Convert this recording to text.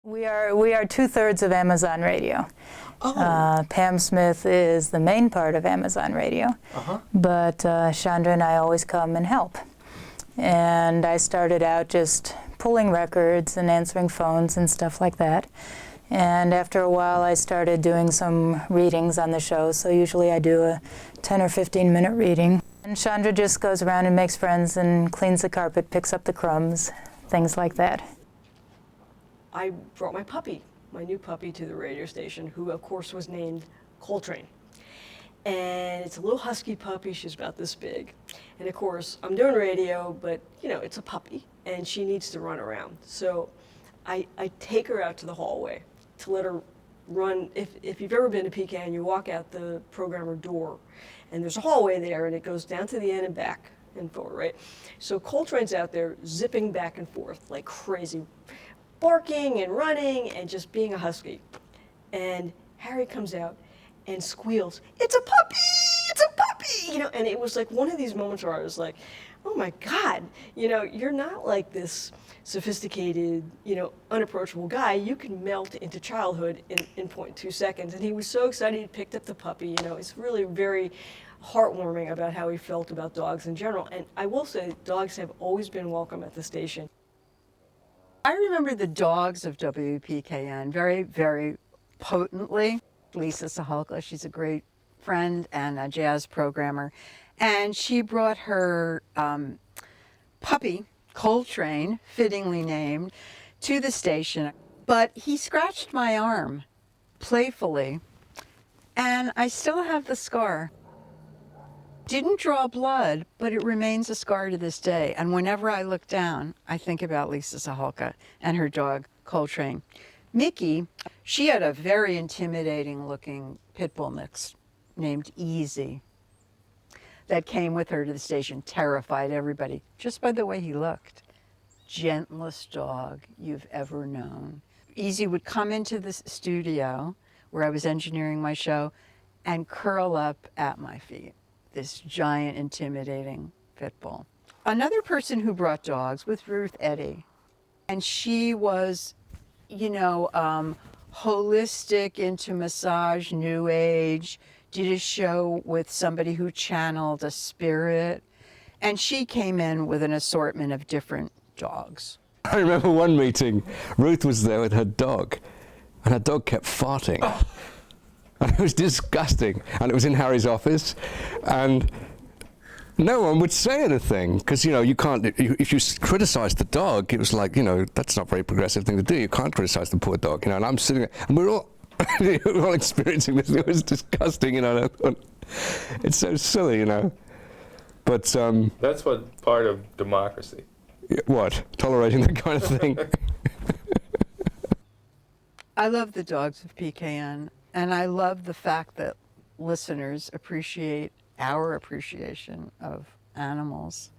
We are 2/3 of Amazon Radio. Oh. Pam Smith is the main part of Amazon Radio, but Chandra and I always come and help. And I started out just pulling records and answering phones and stuff like that. And after a while, I started doing some readings on the show. So usually I do a 10 or 15-minute reading. And Chandra just goes around and makes friends and cleans the carpet, picks up the crumbs, things like that. I brought my puppy, my new puppy, to the radio station, who of course was named Coltrane. And it's a little husky puppy, she's about this big. And of course, I'm doing radio, but you know, it's a puppy and she needs to run around. So I take her out to the hallway to let her run. If you've ever been to PKN, you walk out the programmer door and there's a hallway there and it goes down to the end and back and forward, right? So Coltrane's out there zipping back and forth like crazy, barking and running and just being a husky. And Harry comes out and squeals, "It's a puppy! It's a puppy!" You know, and it was like one of these moments where I was like, oh my God, you know, you're not like this sophisticated, you know, unapproachable guy. You can melt into childhood in 0.2 seconds. And he was so excited he picked up the puppy. You know, it's really very heartwarming about how he felt about dogs in general. And I will say, dogs have always been welcome at the station. I remember the Dogs of WPKN very, very potently. Lisa Sahalka, she's a great friend and a jazz programmer. And she brought her puppy, Coltrane, fittingly named, to the station. But he scratched my arm playfully, and I still have the scar. Didn't draw blood, but it remains a scar to this day. And whenever I look down, I think about Lisa Sahalka and her dog, Coltrane. Mickey, she had a very intimidating looking pit bull mix named Easy that came with her to the station, terrified everybody just by the way he looked. Gentlest dog you've ever known. Easy would come into the studio where I was engineering my show and curl up at my feet. This giant, intimidating pit bull. Another person who brought dogs was Ruth Eddy. And she was, you know, holistic, into massage, new age, did a show with somebody who channeled a spirit. And she came in with an assortment of different dogs. I remember one meeting, Ruth was there with her dog, and her dog kept farting. Oh. And it was disgusting, and it was in Harry's office, and no one would say anything, because, you know, you can't, if you criticize the dog, it was like, you know, that's not a very progressive thing to do. You can't criticize the poor dog, you know, and I'm sitting there, and we're all, we're all experiencing this. It was disgusting, you know. It's so silly, you know. But that's what part of democracy. What? Tolerating that kind of thing. I love the Dogs of PKN, and I love the fact that listeners appreciate our appreciation of animals.